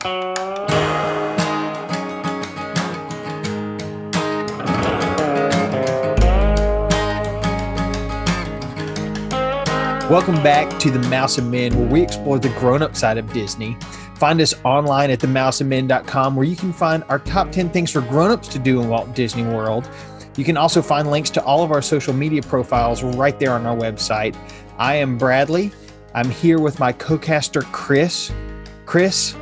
Welcome back to the Mouse and Men, where we explore the grown-up side of Disney. Find us online at themouseandmen.com, where you can find our top 10 things for grown-ups to do in Walt Disney World. You can also find links to all of our social media profiles right there on our website. I am Bradley. I'm here with my co-caster, Chris. Chris,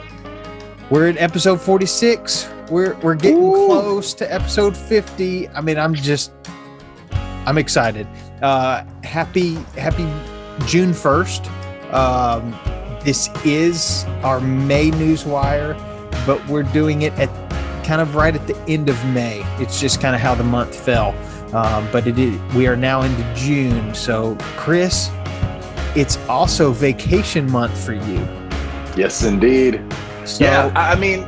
we're in episode 46. We're getting close to episode 50. I mean, I'm excited. Happy June 1st. This is our May Newswire, but we're doing it at kind of right at the end of May. It's just kind of how the month fell. But we are now into June. So, Chris, it's also vacation month for you. Yes, indeed. So, yeah, I mean,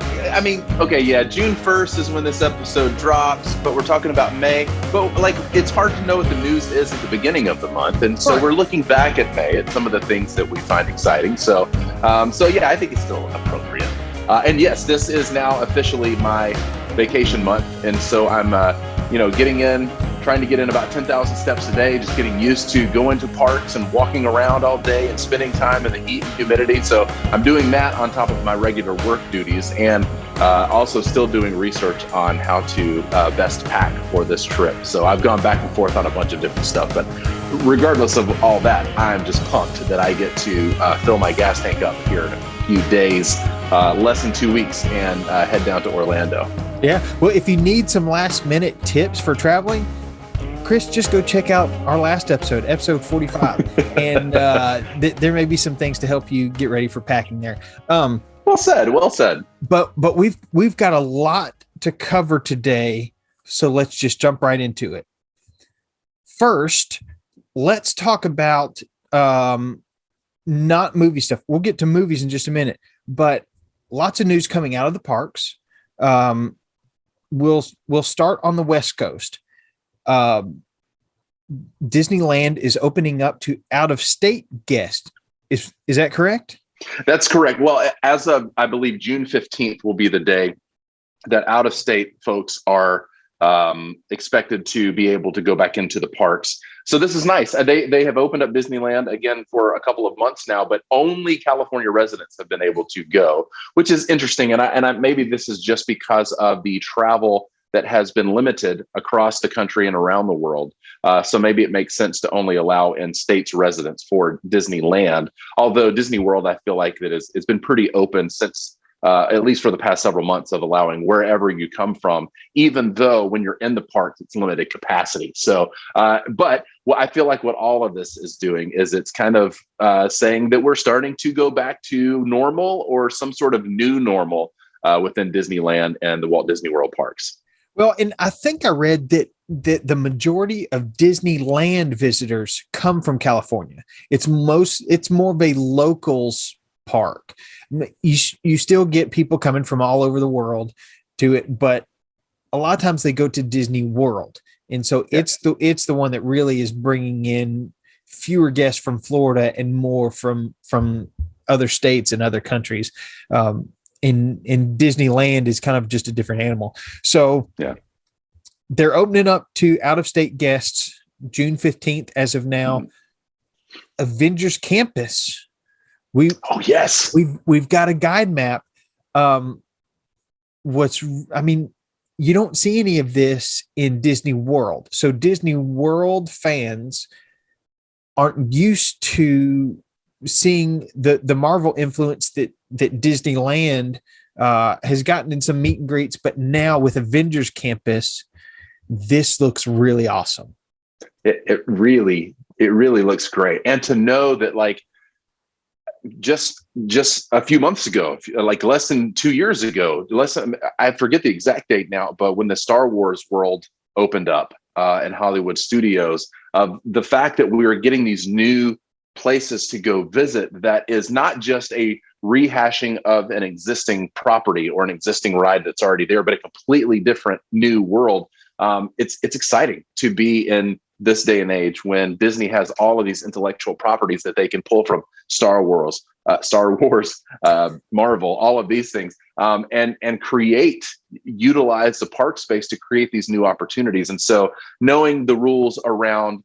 okay, yeah, June 1st is when this episode drops, but we're talking about May. But like, it's hard to know what the news is at the beginning of the month, and so we're looking back at May at some of the things that we find exciting. So yeah, I think it's still appropriate. And yes, this is now officially my vacation month, and so I'm, trying to get in about 10,000 steps a day, just getting used to going to parks and walking around all day and spending time in the heat and humidity. So I'm doing that on top of my regular work duties, and also still doing research on how to best pack for this trip. So I've gone back and forth on a bunch of different stuff, but regardless of all that, I'm just pumped that I get to fill my gas tank up here in a few days, less than 2 weeks, and head down to Orlando. Yeah. Well, if you need some last minute tips for traveling, Chris, just go check out our last episode 45, and there may be some things to help you get ready for packing there. Well said. But we've got a lot to cover today, so let's just jump right into it. First, let's talk about not movie stuff. We'll get to movies in just a minute, but lots of news coming out of the parks. We'll start on the West Coast. Disneyland is opening up to out-of-state guests. Is that correct? That's correct. Well, as of, I believe, June 15th will be the day that out-of-state folks are expected to be able to go back into the parks. So this is nice. They have opened up Disneyland again for a couple of months now, but only California residents have been able to go, which is interesting. And I maybe this is just because of the travel that has been limited across the country and around the world. So maybe it makes sense to only allow in states residents for Disneyland. Although Disney World, I feel like it's been pretty open since at least for the past several months, of allowing wherever you come from, even though when you're in the park, it's limited capacity. So, but what I feel like what all of this is doing is it's kind of saying that we're starting to go back to normal, or some sort of new normal within Disneyland and the Walt Disney World parks. Well, and I think I read that the majority of Disneyland visitors come from California. It's more of a locals park. You still get people coming from all over the world to it, but a lot of times they go to Disney World, and so it's the one that really is bringing in fewer guests from Florida and more from other states and other countries. In Disneyland is kind of just a different animal. So yeah, they're opening up to out-of-state guests June 15th as of now. Avengers Campus. We've got a guide map. You don't see any of this in Disney World. So Disney World fans aren't used to seeing the Marvel influence that Disneyland has gotten in some meet and greets, but now with Avengers Campus, this looks really awesome. It really looks great. And to know that, like, just a few months ago, like less than 2 years ago, I forget the exact date now, but when the Star Wars world opened up in Hollywood Studios, the fact that we were getting these new places to go visit, that is not just a rehashing of an existing property or an existing ride that's already there, but a completely different new world. It's exciting to be in this day and age when Disney has all of these intellectual properties that they can pull from Star Wars, Star Wars, Marvel, all of these things, and utilize the park space to create these new opportunities. And so knowing the rules around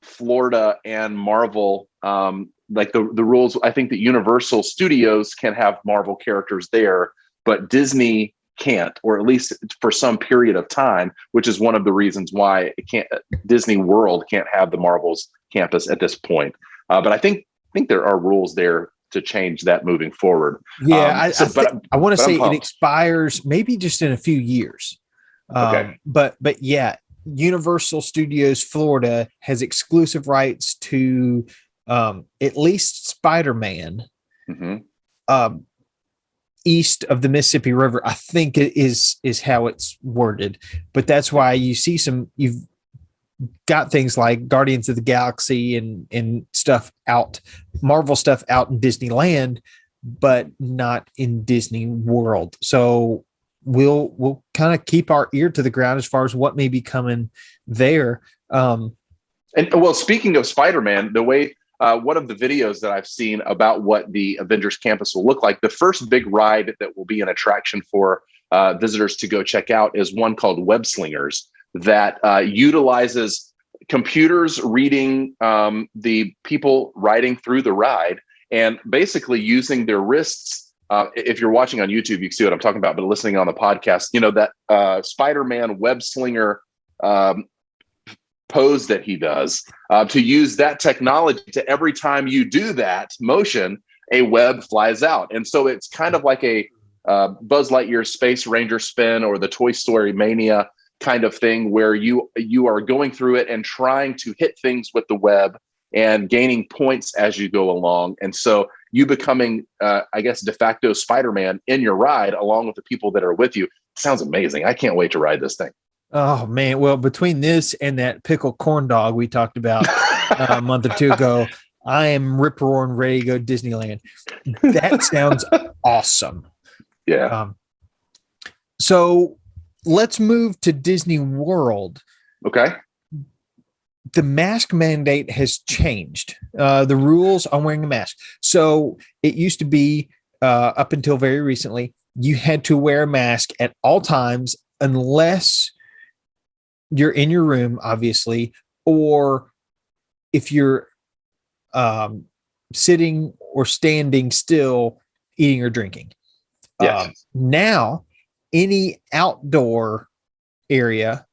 Florida and Marvel, like the rules, I think that Universal Studios can have Marvel characters there, but Disney can't, or at least for some period of time, which is one of the reasons why Disney World can't have the Marvel's campus at this point. But I think there are rules there to change that moving forward. Yeah, I want to say it expires maybe just in a few years. Okay. But yeah, Universal Studios Florida has exclusive rights to at least Spider-Man. Mm-hmm. East of the Mississippi River, I think it is how it's worded. But that's why you've got things like Guardians of the Galaxy and stuff out, Marvel stuff out in Disneyland, but not in Disney World. So we'll kind of keep our ear to the ground as far as what may be coming there. And well, speaking of Spider-Man, the way one of the videos that I've seen about what the Avengers Campus will look like, the first big ride that will be an attraction for visitors to go check out is one called Web Slingers that utilizes computers reading the people riding through the ride and basically using their wrists. If you're watching on YouTube, you can see what I'm talking about, but listening on the podcast, that Spider-Man web slinger pose that he does, to use that technology to every time you do that motion, a web flies out. And so it's kind of like a Buzz Lightyear Space Ranger spin or the Toy Story Mania kind of thing, where you are going through it and trying to hit things with the web and gaining points as you go along. And so you becoming, I guess, de facto Spider-Man in your ride along with the people that are with you. Sounds amazing. I can't wait to ride this thing. Oh man. Well, between this and that pickled corn dog we talked about a month or two ago, I am rip roaring ready to go to Disneyland. That sounds awesome. Yeah. So let's move to Disney World. Okay. The mask mandate has changed. The rules on wearing a mask. So it used to be up until very recently, you had to wear a mask at all times unless you're in your room, obviously, or if you're sitting or standing still, eating or drinking. Yes. Now, any outdoor area,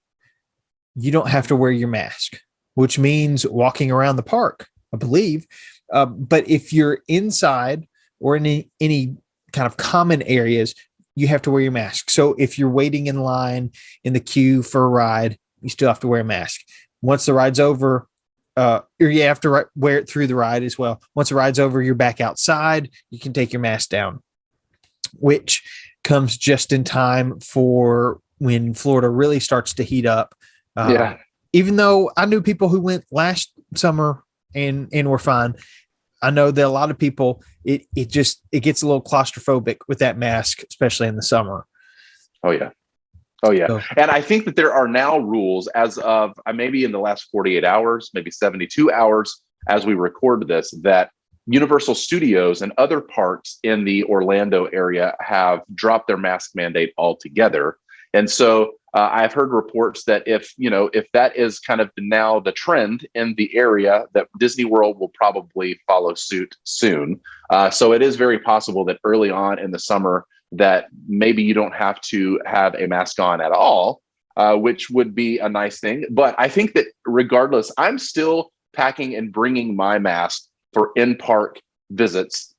you don't have to wear your mask, which means walking around the park, I believe. But if you're inside or in any kind of common areas, you have to wear your mask. So if you're waiting in line in the queue for a ride, you still have to wear a mask. Once the ride's over, or you have to wear it through the ride as well. Once the ride's over, you're back outside. You can take your mask down, which comes just in time for when Florida really starts to heat up. Yeah. Even though I knew people who went last summer and were fine, I know that a lot of people, it gets a little claustrophobic with that mask, especially in the summer. Oh yeah. Oh yeah. So, and I think that there are now rules as of maybe in the last 48 hours, maybe 72 hours as we record this, that Universal Studios and other parks in the Orlando area have dropped their mask mandate altogether. And so I've heard reports that if that is kind of now the trend in the area, that Disney World will probably follow suit soon. So it is very possible that early on in the summer that maybe you don't have to have a mask on at all, which would be a nice thing. But I think that regardless, I'm still packing and bringing my mask for in-park visits,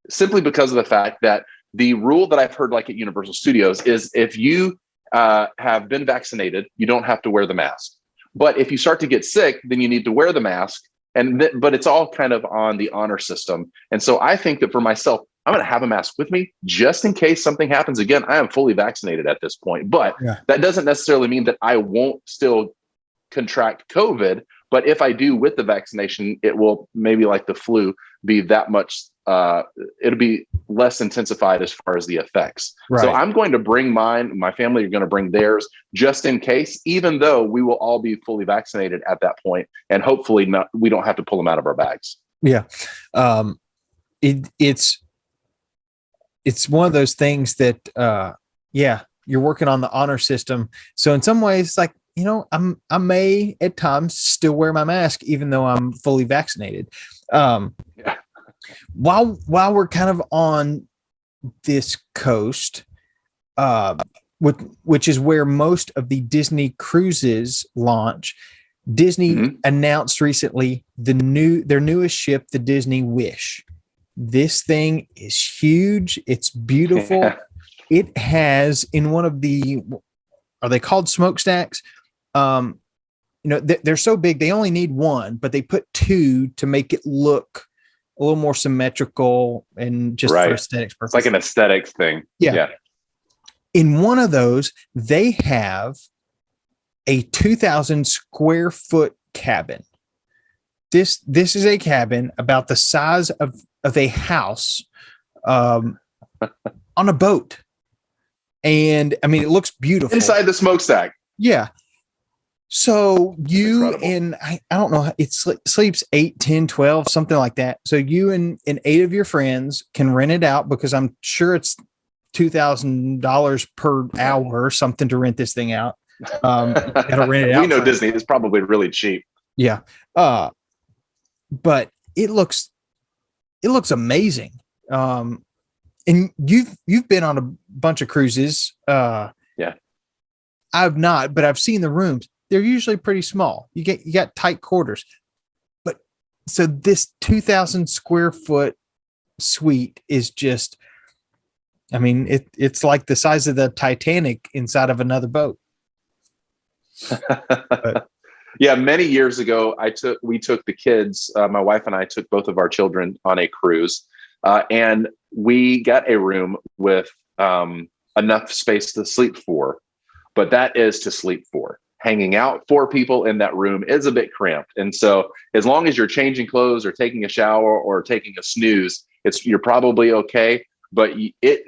simply because of the fact that the rule that I've heard, like at Universal Studios, is if you have been vaccinated, you don't have to wear the mask. But if you start to get sick, then you need to wear the mask. But it's all kind of on the honor system. And so I think that for myself, I'm going to have a mask with me just in case something happens. Again, I am fully vaccinated at this point, but that doesn't necessarily mean that I won't still contract COVID. But if I do with the vaccination, it will, maybe like the flu, be that much, it'll be less intensified as far as the effects. Right. So I'm going to bring mine, my family are going to bring theirs just in case, even though we will all be fully vaccinated at that point, and hopefully we don't have to pull them out of our bags. Yeah. it's one of those things that you're working on the honor system. So in some ways, it's like, I may at times still wear my mask even though I'm fully vaccinated. While we're kind of on this coast, which is where most of the Disney cruises launch, Disney announced recently their newest ship, the Disney Wish. This thing is huge. It's beautiful. Yeah. It has in one of are they called smokestacks? They're so big, they only need one, but they put two to make it look a little more symmetrical and just for aesthetics purposes. It's like an aesthetics thing. Yeah. In one of those, they have a 2,000 square foot cabin. This is a cabin about the size of a house on a boat. And I mean, it looks beautiful. Inside the smokestack. Yeah. So you and I don't know, it sleeps 8, 10, 12, something like that. So you and 8 of your friends can rent it out because I'm sure it's $2,000 per hour or something to rent this thing out. Gotta rent it out. We know Disney is probably really cheap. Yeah. But it looks amazing. And you've been on a bunch of cruises. Yeah. I've not, but I've seen the rooms. They're usually pretty small. You got tight quarters. But so this 2,000 square foot suite is just, I mean, it's like the size of the Titanic inside of another boat. Yeah, many years ago, we took the kids, my wife and I took both of our children on a cruise, and we got a room with enough space to sleep 4, but that is to sleep 4. Hanging out 4 people in that room is a bit cramped, and so as long as you're changing clothes or taking a shower or taking a snooze, you're probably okay. But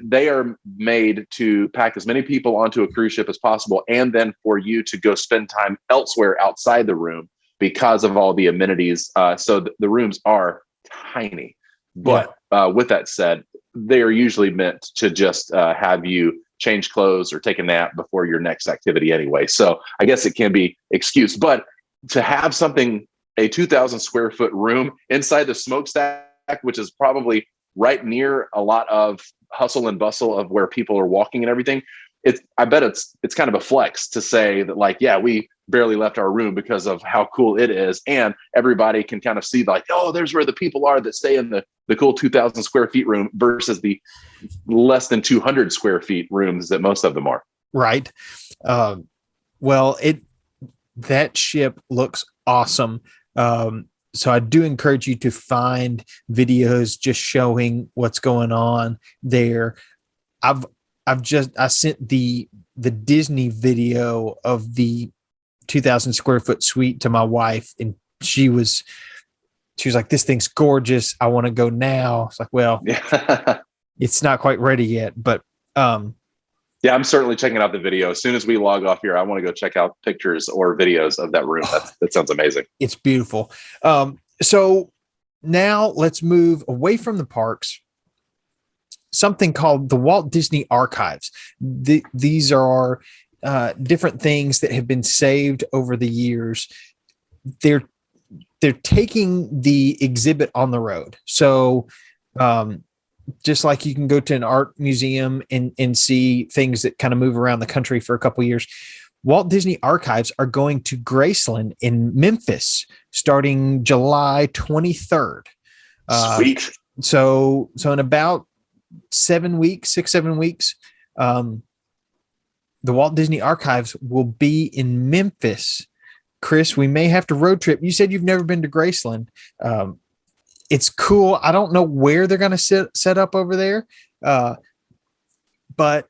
they are made to pack as many people onto a cruise ship as possible, and then for you to go spend time elsewhere outside the room because of all the amenities. So the rooms are tiny. But with that said, they are usually meant to just have you change clothes or take a nap before your next activity anyway. So I guess it can be excused. But to have a 2,000 square foot room inside the smokestack, which is probably right near a lot of hustle and bustle of where people are walking and everything, I bet it's kind of a flex to say that, like, yeah, we barely left our room because of how cool it is, and everybody can kind of see, like, oh, there's where the people are that stay in the cool 2,000 square feet room versus the less than 200 square feet rooms that most of them are. Right. Well, that ship looks awesome. So I do encourage you to find videos just showing what's going on there. I sent the Disney video of the 2,000 square foot suite to my wife, and she was like, this thing's gorgeous. I want to go now. It's like, well, it's not quite ready yet, but yeah, I'm certainly checking out the video. As soon as we log off here, I want to go check out pictures or videos of that room. That sounds amazing. It's beautiful. So now let's move away from the parks. Something called the Walt Disney Archives. These are different things that have been saved over the years. They're taking the exhibit on the road. So just like you can go to an art museum and see things that kind of move around the country for a couple of years, Walt Disney Archives are going to Graceland in Memphis starting July 23rd. Sweet. So in about 7 weeks, 6-7 weeks, the Walt Disney Archives will be in Memphis. Chris, we may have to road trip. You said you've never been to Graceland. It's cool. I don't know where they're going to set up over there. But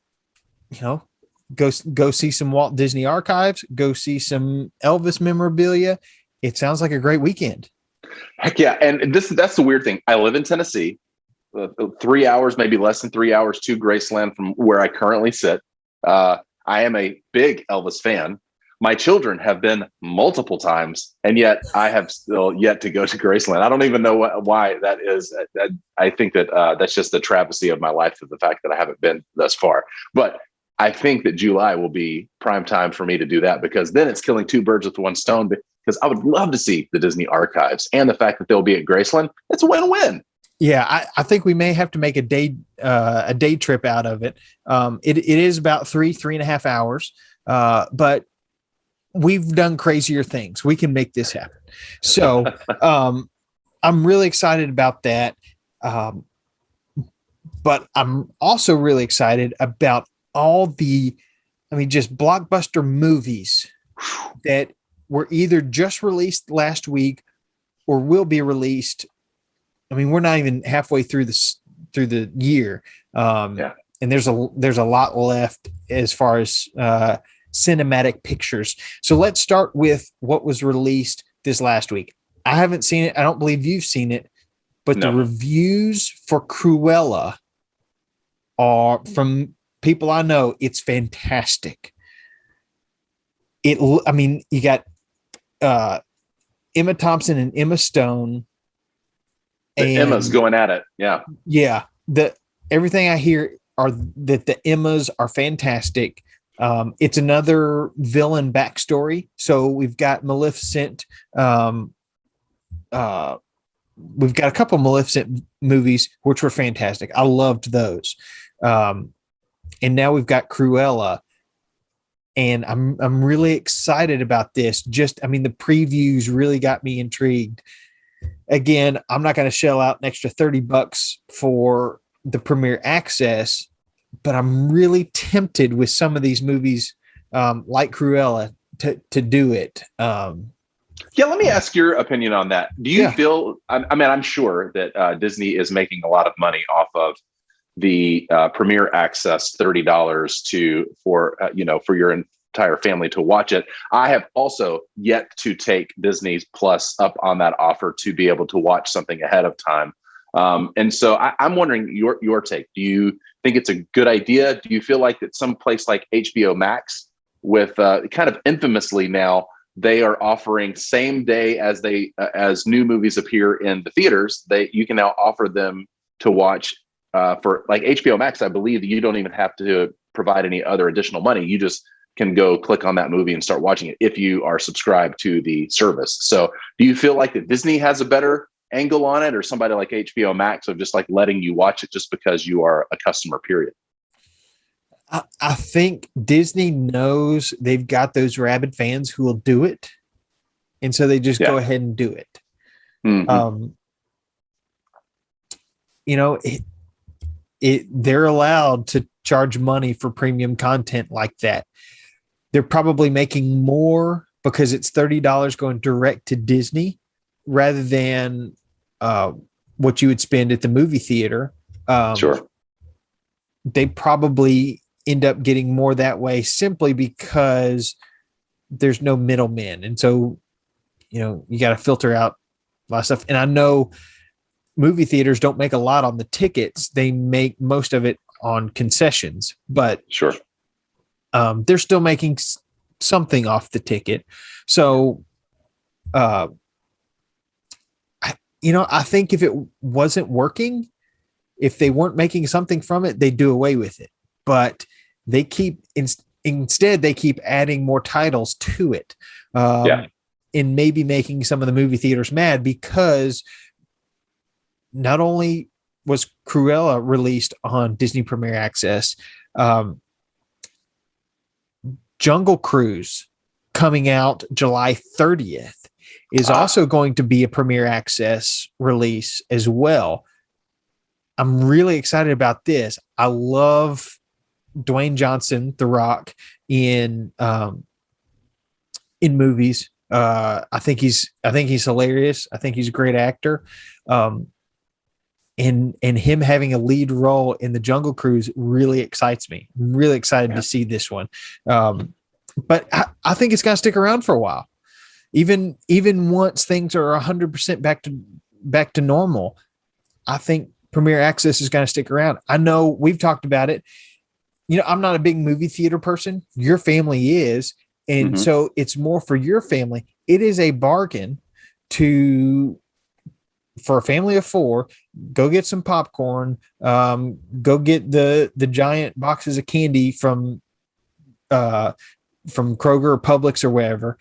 go see some Walt Disney Archives, go see some Elvis memorabilia. It sounds like a great weekend. Heck yeah. And that's the weird thing. I live in Tennessee, 3 hours, maybe less than 3 hours to Graceland from where I currently sit. I am a big Elvis fan, My children have been multiple times, and yet I have still yet to go to Graceland. I don't even know why that is. I think that that's just the travesty of my life, of the fact that I haven't been thus far. But I think that July will be prime time for me to do that, because then it's killing two birds with one stone. Because I would love to see the Disney Archives, and the fact that they'll be at Graceland, it's a win-win. Yeah, I think we may have to make a day trip out of it. It is about 3.5 hours, but we've done crazier things. We can make this happen. So I'm really excited about that. But I'm also really excited about all the, just blockbuster movies that were either just released last week or will be released. We're not even halfway through the year. And there's a lot left as far as cinematic pictures. So let's start with what was released this last week. I haven't seen it. I don't believe you've seen it, but no. The reviews for Cruella are, from people I know, it's fantastic. You got Emma Thompson and Emma Stone. Emma's going at it. Yeah. Yeah. Everything I hear are that the Emmas are fantastic. It's another villain backstory. So we've got Maleficent. We've got a couple of Maleficent movies, which were fantastic. I loved those. And now we've got Cruella, and I'm really excited about this. The previews really got me intrigued. Again, I'm not going to shell out an extra $30 for the premiere access, but I'm really tempted with some of these movies, like Cruella, to do it. Let me ask your opinion on that. Do you feel? I'm sure that Disney is making a lot of money off of the premiere access, $30 for your entire family to watch it. I have also yet to take Disney Plus up on that offer to be able to watch something ahead of time. And so I'm wondering your take. Do you think it's a good idea? Do you feel like that some place like HBO Max, with kind of infamously now, they are offering same day as as new movies appear in the theaters, you can now offer them to watch for like HBO Max. I believe that you don't even have to provide any other additional money. You just can go click on that movie and start watching it if you are subscribed to the service. So do you feel like that Disney has a better angle on it, or somebody like HBO Max of just like letting you watch it just because you are a customer, period? I think Disney knows they've got those rabid fans who will do it. And so they just go ahead and do it. Mm-hmm. They're allowed to charge money for premium content like that. They're probably making more because it's $30 going direct to Disney rather than what you would spend at the movie theater. Sure. They probably end up getting more that way simply because there's no middlemen. And so, you got to filter out a lot of stuff. And I know movie theaters don't make a lot on the tickets. They make most of it on concessions, but sure. They're still making something off the ticket. So, I think if it wasn't working, if they weren't making something from it, they'd do away with it. But they instead they keep adding more titles to it, and maybe making some of the movie theaters mad, because not only was Cruella released on Disney Premier Access, Jungle Cruise, coming out July 30th, is also going to be a Premier Access release as well. I'm really excited about this. I love Dwayne Johnson, The Rock, in movies. I think he's hilarious. I think he's a great actor. And him having a lead role in the Jungle Cruise really excites me. I'm really excited to see this one. But I think it's going to stick around for a while. Even once things are 100% back to normal, I think Premier Access is going to stick around. I know we've talked about it. I'm not a big movie theater person. Your family is, And so it's more for your family. It is a bargain for a family of 4, go get some popcorn, go get the giant boxes of candy from Kroger or Publix or wherever,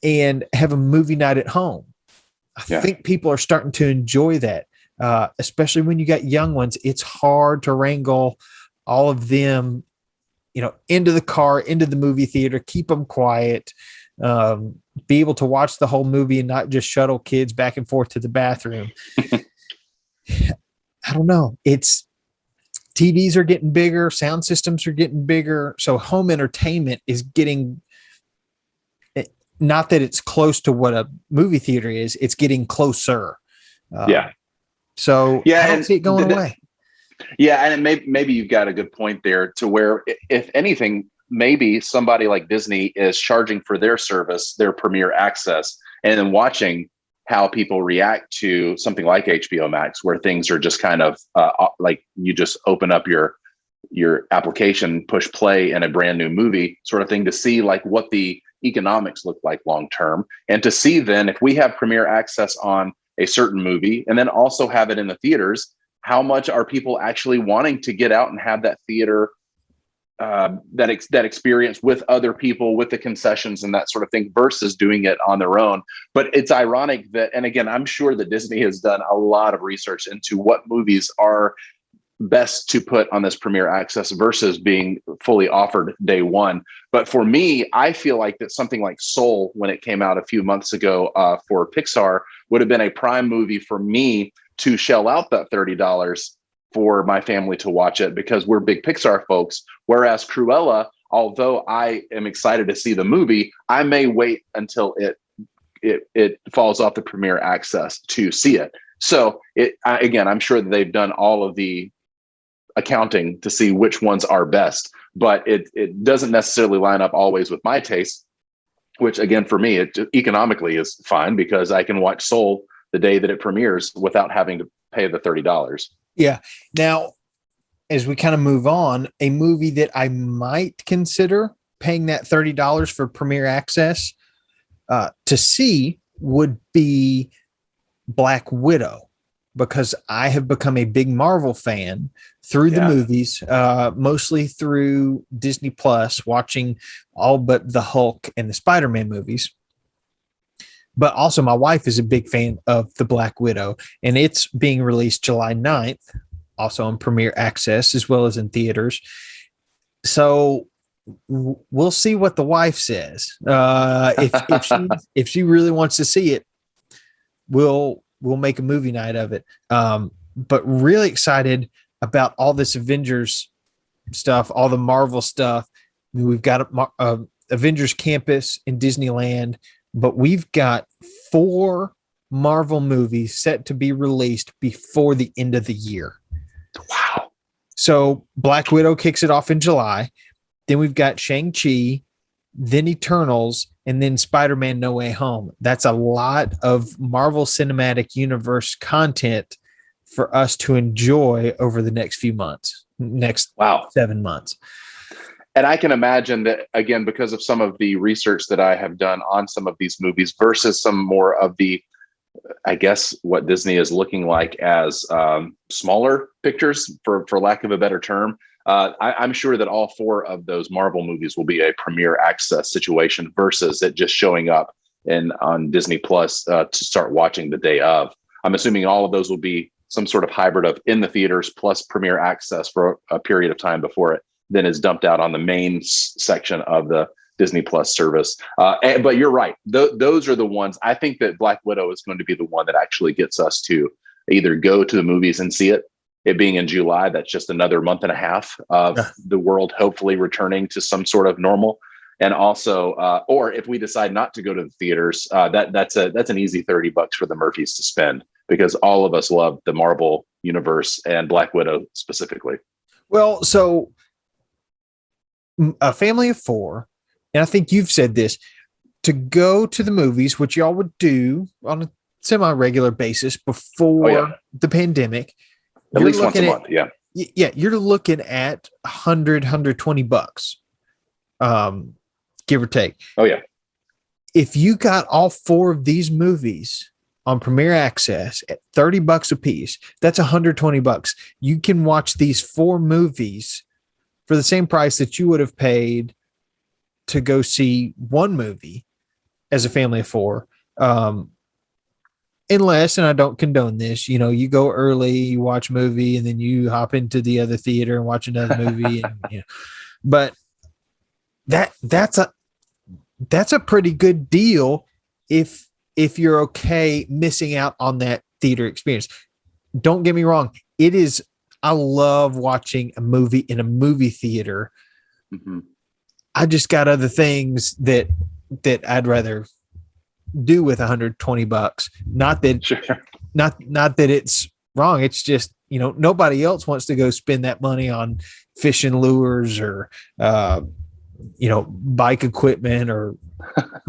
and have a movie night at home. I think people are starting to enjoy that, especially when you got young ones. It's hard to wrangle all of them, into the car, into the movie theater, keep them quiet, be able to watch the whole movie and not just shuttle kids back and forth to the bathroom. I don't know. TVs are getting bigger, sound systems are getting bigger. So home entertainment is getting, not that it's close to what a movie theater is, it's getting closer. So I don't see it going away. Yeah. And maybe you've got a good point there, to where, if anything, maybe somebody like Disney is charging for their service, their Premier Access, and then watching how people react to something like HBO Max, where things are just kind of like you just open up your application, push play, and a brand new movie sort of thing, to see like what the economics look like long term, and to see then if we have Premier Access on a certain movie and then also have it in the theaters, how much are people actually wanting to get out and have that theater, that experience with other people, with the concessions and that sort of thing, versus doing it on their own. But it's ironic that, and again, I'm sure that Disney has done a lot of research into what movies are best to put on this Premier Access versus being fully offered day one. But for me, I feel like that something like Soul, when it came out a few months ago for Pixar, would have been a prime movie for me to shell out that $30 for my family to watch it, because we're big Pixar folks. Whereas Cruella, although I am excited to see the movie, I may wait until it falls off the Premier Access to see it. So again, I'm sure that they've done all of the accounting to see which ones are best, but it doesn't necessarily line up always with my taste, which again, for me, it economically is fine, because I can watch Soul the day that it premieres without having to pay the $30. Yeah. Now, as we kind of move on, a movie that I might consider paying that $30 for Premier Access to see would be Black Widow, because I have become a big Marvel fan through the movies, mostly through Disney Plus, watching all but the Hulk and the Spider-Man movies. But also my wife is a big fan of the Black Widow, and it's being released July 9th, also on Premier Access as well as in theaters. So we'll see what the wife says. If she really wants to see it, we'll make a movie night of it. But really excited about all this Avengers stuff, all the Marvel stuff. We've got Avengers Campus in Disneyland, but we've got 4 Marvel movies set to be released before the end of the year. Wow. So Black Widow kicks it off in July. Then we've got Shang-Chi, then Eternals, and then Spider-Man No Way Home. That's a lot of Marvel Cinematic Universe content for us to enjoy over the next few months, next 7 months. And I can imagine that, again, because of some of the research that I have done on some of these movies versus some more of the, I guess, what Disney is looking like as smaller pictures, for lack of a better term. I'm sure that all 4 of those Marvel movies will be a Premier Access situation versus it just showing up on Disney Plus to start watching the day of. I'm assuming all of those will be some sort of hybrid of in the theaters plus Premier Access for a period of time before it then is dumped out on the main section of the Disney Plus service. But you're right. Those are the ones. I think that Black Widow is going to be the one that actually gets us to either go to the movies and see it. It being in July, that's just another month and a half of the world hopefully returning to some sort of normal. And also, or if we decide not to go to the theaters, that's an easy $30 for the Murphys to spend, because all of us love the Marvel universe and Black Widow specifically. Well, so a family of 4, and I think you've said this, to go to the movies, which y'all would do on a semi-regular basis before the pandemic. At least once a month, yeah. Yeah, you're looking at $100, $120. give or take. Oh yeah. If you got all 4 of these movies on Premier Access at $30 a piece, that's $120. You can watch these 4 movies for the same price that you would have paid to go see one movie as a family of 4. Unless, and I don't condone this, you go early, you watch a movie, and then you hop into the other theater and watch another movie. But that's a pretty good deal if you're okay missing out on that theater experience. Don't get me wrong. I love watching a movie in a movie theater. Mm-hmm. I just got other things that I'd rather do with $120. Not that, Sure. not that it's wrong. It's just, nobody else wants to go spend that money on fishing lures or, bike equipment or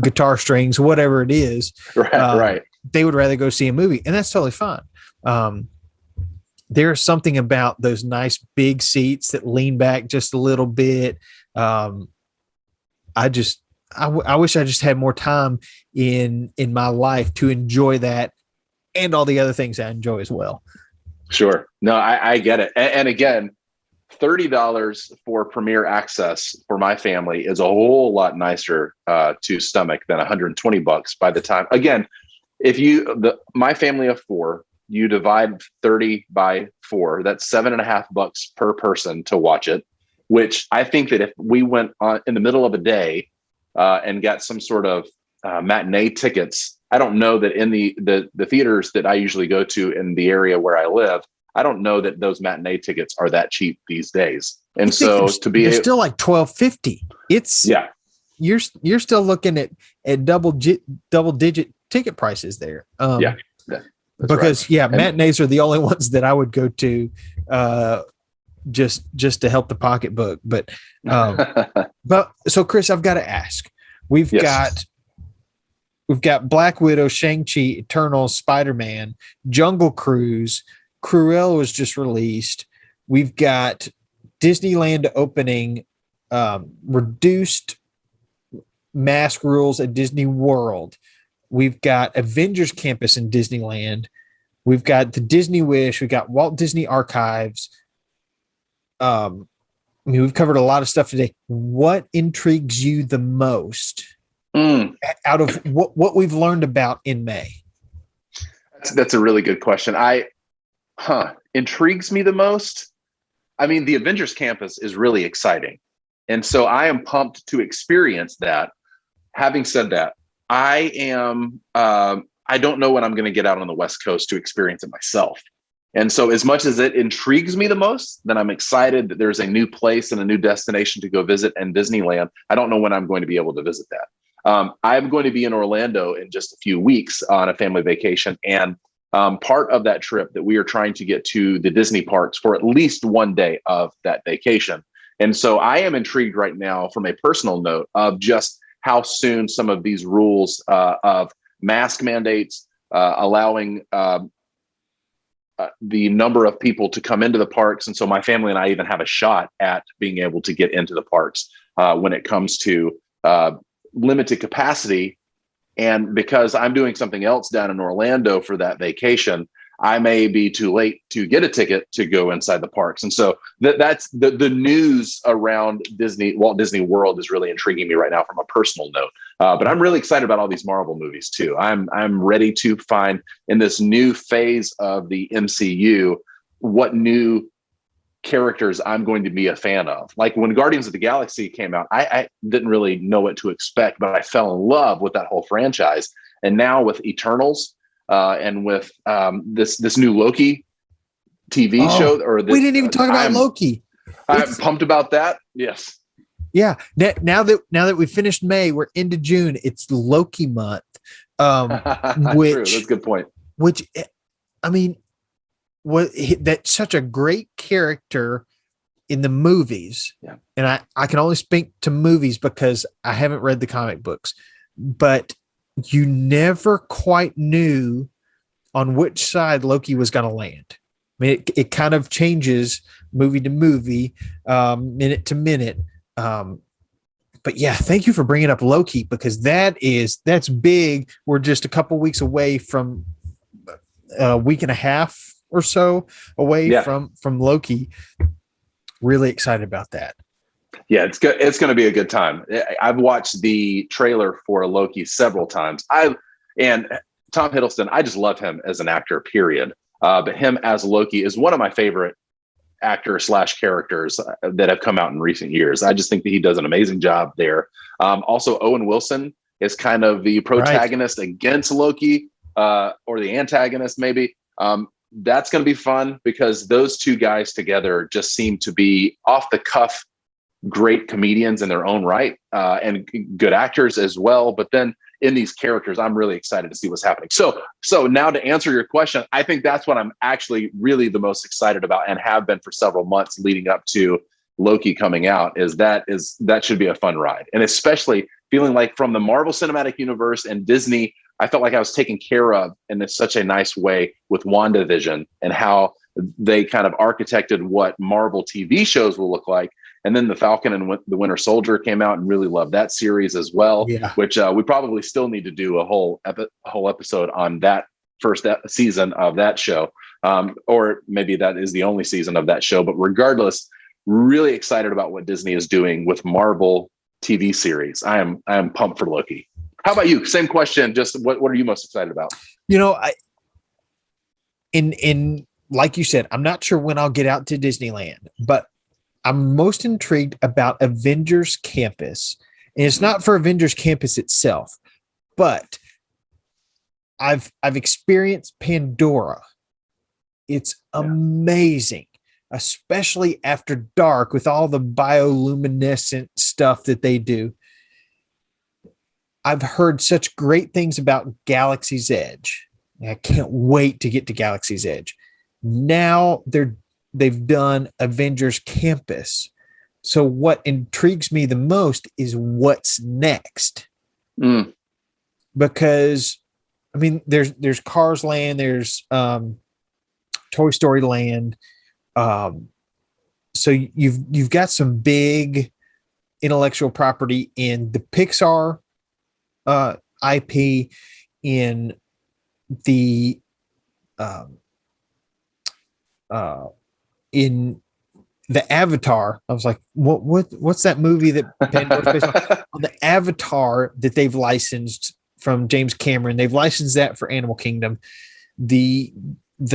guitar strings, whatever it is. Right. They would rather go see a movie, and that's totally fine. There's something about those nice big seats that lean back just a little bit. I wish I just had more time in my life to enjoy that and all the other things I enjoy as well. Sure. No, I get it. And again, $30 for Premier Access for my family is a whole lot nicer to stomach than $120 by the time. Again, if my family of 4, you divide 30 by 4, that's $7.50 per person to watch it, which I think that if we went on in the middle of a day and got some sort of matinee tickets, I don't know that in the theaters that I usually go to in the area where I live, I don't know that those matinee tickets are that cheap these days. And so they're still like $12.50. You're still looking at double digit ticket prices there. Because right. Matinees are the only ones that I would go to just to help the pocketbook. But so Chris, I've got to ask. We've got Black Widow, Shang-Chi, Eternals, Spider-Man, Jungle Cruise, Cruella was just released. We've got Disneyland opening, reduced mask rules at Disney World. We've got Avengers Campus in Disneyland. We've got the Disney Wish. We've got Walt Disney Archives. We've covered a lot of stuff today. What intrigues you the most out of what we've learned about in May? That's a really good question. Intrigues me the most. I mean, the Avengers Campus is really exciting. And so I am pumped to experience that. Having said that, I don't know when I'm going to get out on the West Coast to experience it myself. And so as much as it intrigues me the most, then I'm excited that there's a new place and a new destination to go visit in Disneyland. I don't know when I'm going to be able to visit that. I'm going to be in Orlando in just a few weeks on a family vacation. And part of that trip that we are trying to get to the Disney parks for at least one day of that vacation. And so I am intrigued right now from a personal note of just how soon some of these rules of mask mandates, allowing the number of people to come into the parks. And so my family and I even have a shot at being able to get into the parks when it comes to limited capacity. And because I'm doing something else down in Orlando for that vacation, I may be too late to get a ticket to go inside the parks. And so that's the news around Walt Disney World is really intriguing me right now from a personal note. But I'm really excited about all these Marvel movies too. I'm ready to find in this new phase of the MCU what new characters I'm going to be a fan of. Like when Guardians of the Galaxy came out, I didn't really know what to expect, but I fell in love with that whole franchise. And now with Eternals, and with this new Loki TV show, we didn't even talk about Loki. I'm pumped about that. Yes. Yeah. Now that we finished May, we're into June. It's Loki month. Which True. That's a good point. Which, I mean, that's such a great character in the movies. Yeah. And I can only speak to movies because I haven't read the comic books, but you never quite knew on which side Loki was going to land. I mean, it kind of changes movie to movie, minute to minute. but yeah, thank you for bringing up Loki, because that's big. We're just a couple weeks away from a week and a half or so away from Loki. Really excited about that. Yeah, it's good. It's going to be a good time. I've watched the trailer for Loki several times. And Tom Hiddleston, I just love him as an actor, period. But him as Loki is one of my favorite actor / characters that have come out in recent years. I just think that he does an amazing job there. Also, Owen Wilson is kind of the protagonist against Loki, or the antagonist, maybe. That's going to be fun because those two guys together just seem to be off the cuff great comedians in their own right, and good actors as well. But then in these characters, I'm really excited to see what's happening. So now to answer your question, I think that's what I'm actually really the most excited about, and have been for several months leading up to Loki coming out. That should be a fun ride. And especially feeling like from the Marvel Cinematic Universe and Disney, I felt like I was taken care of in such a nice way with WandaVision and how they kind of architected what Marvel TV shows will look like. And then the Falcon and the Winter Soldier came out, and really loved that series as well, which we probably still need to do a whole episode on that first season of that show. Or maybe that is the only season of that show. But regardless, really excited about what Disney is doing with Marvel TV series. I am pumped for Loki. How about you? Same question. Just what are you most excited about? In like you said, I'm not sure when I'll get out to Disneyland, but I'm most intrigued about Avengers Campus. And it's not for Avengers Campus itself, but I've experienced Pandora. It's amazing, especially after dark with all the bioluminescent stuff that they do. I've heard such great things about Galaxy's Edge. I can't wait to get to Galaxy's Edge. Now they've done Avengers Campus. So what intrigues me the most is what's next. Because I mean, there's Cars Land, there's Toy Story Land. So you've got some big intellectual property in the Pixar IP, in the in the Avatar. I was like, what's that movie that Pandora's based on? The Avatar that they've licensed from James Cameron. They've licensed that for Animal Kingdom. The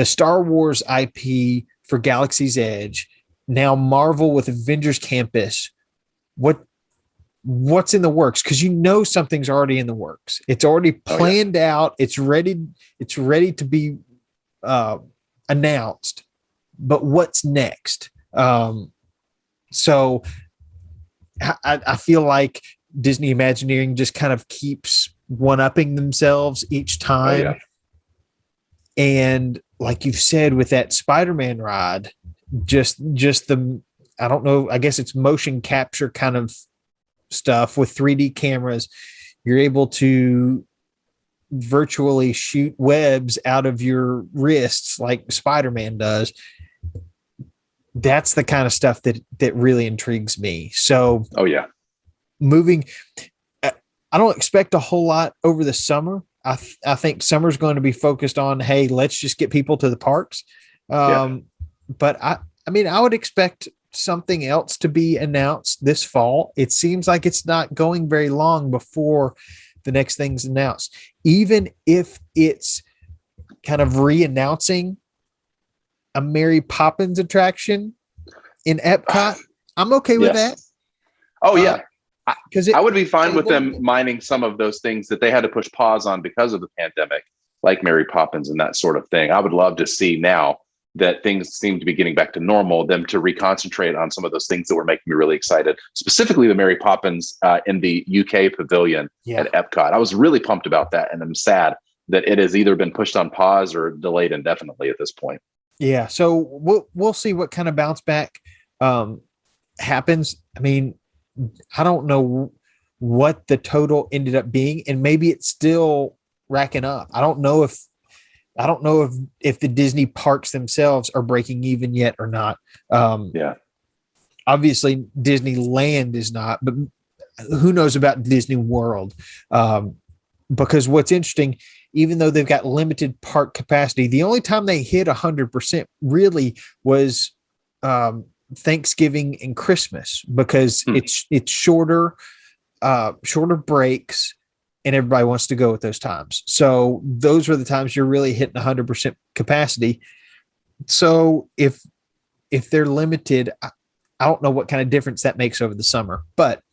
Star Wars IP for Galaxy's Edge. Now Marvel with Avengers Campus. What's in the works? Because something's already in the works. It's already planned out. It's ready to be announced. But what's next? So I feel like Disney Imagineering just kind of keeps one-upping themselves each time. And like you've said, with that Spider-Man ride, just the, I don't know, I guess it's motion capture kind of stuff with 3D cameras. You're able to virtually shoot webs out of your wrists like Spider-Man does. That's the kind of stuff that really intrigues me. So, moving, I don't expect a whole lot over the summer. I think summer's going to be focused on, hey, let's just get people to the parks. But I mean, I would expect something else to be announced this fall. It seems like it's not going very long before the next thing's announced, even if it's kind of re-announcing a Mary Poppins attraction in Epcot. I'm okay with that. Oh yeah. Because I would be fine with them mining some of those things that they had to push pause on because of the pandemic, like Mary Poppins and that sort of thing. I would love to see, now that things seem to be getting back to normal, them to reconcentrate on some of those things that were making me really excited, specifically the Mary Poppins in the UK pavilion at Epcot. I was really pumped about that, and I'm sad that it has either been pushed on pause or delayed indefinitely at this point. Yeah, so we'll see what kind of bounce back happens. I mean, I don't know what the total ended up being, and maybe it's still racking up. I don't know if the Disney parks themselves are breaking even yet or not. Obviously Disneyland is not, but who knows about Disney World? Because what's interesting, even though they've got limited park capacity, the only time they hit 100% really was Thanksgiving and Christmas, because it's shorter breaks, and everybody wants to go at those times. So those are the times you're really hitting 100% capacity. So if they're limited, I don't know what kind of difference that makes over the summer, but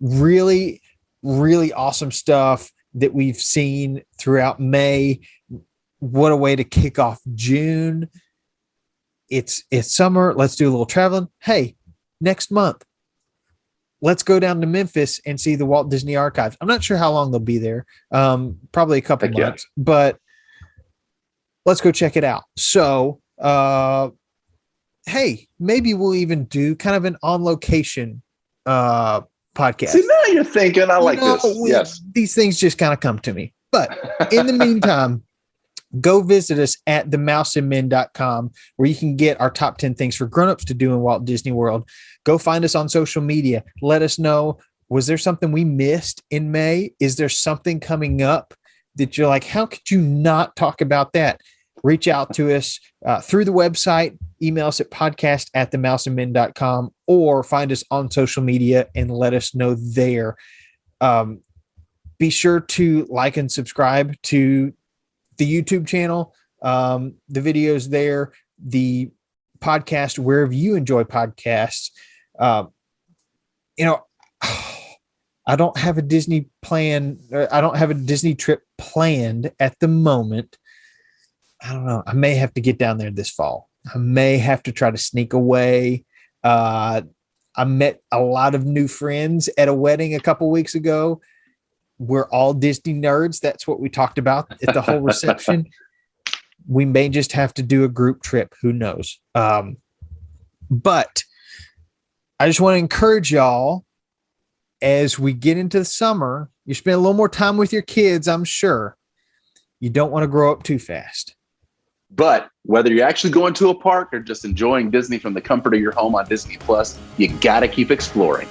really, really awesome stuff that we've seen throughout May. What a way to kick off June. It's summer. Let's do a little traveling. Hey, next month, let's go down to Memphis and see the Walt Disney Archives. I'm not sure how long they'll be there. Probably a couple months, but let's go check it out. So, hey, maybe we'll even do kind of an on location podcast. See, now you're thinking, I like this. Yes. These things just kind of come to me. But in the meantime, go visit us at themouseandmen.com, where you can get our top 10 things for grownups to do in Walt Disney World. Go find us on social media. Let us know, was there something we missed in May? Is there something coming up that you're like, how could you not talk about that? Reach out to us through the website, email us at podcast@themouseandmen.com, or find us on social media and let us know there. Be sure to like and subscribe to the YouTube channel, the videos there, the podcast, wherever you enjoy podcasts. I don't have a Disney plan. I don't have a Disney trip planned at the moment. I don't know. I may have to get down there this fall. I may have to try to sneak away. I met a lot of new friends at a wedding a couple weeks ago. We're all Disney nerds. That's what we talked about at the whole reception. We may just have to do a group trip. Who knows? But I just want to encourage y'all, as we get into the summer, you spend a little more time with your kids, I'm sure. You don't want to grow up too fast. But whether you're actually going to a park or just enjoying Disney from the comfort of your home on Disney Plus, you got to keep exploring.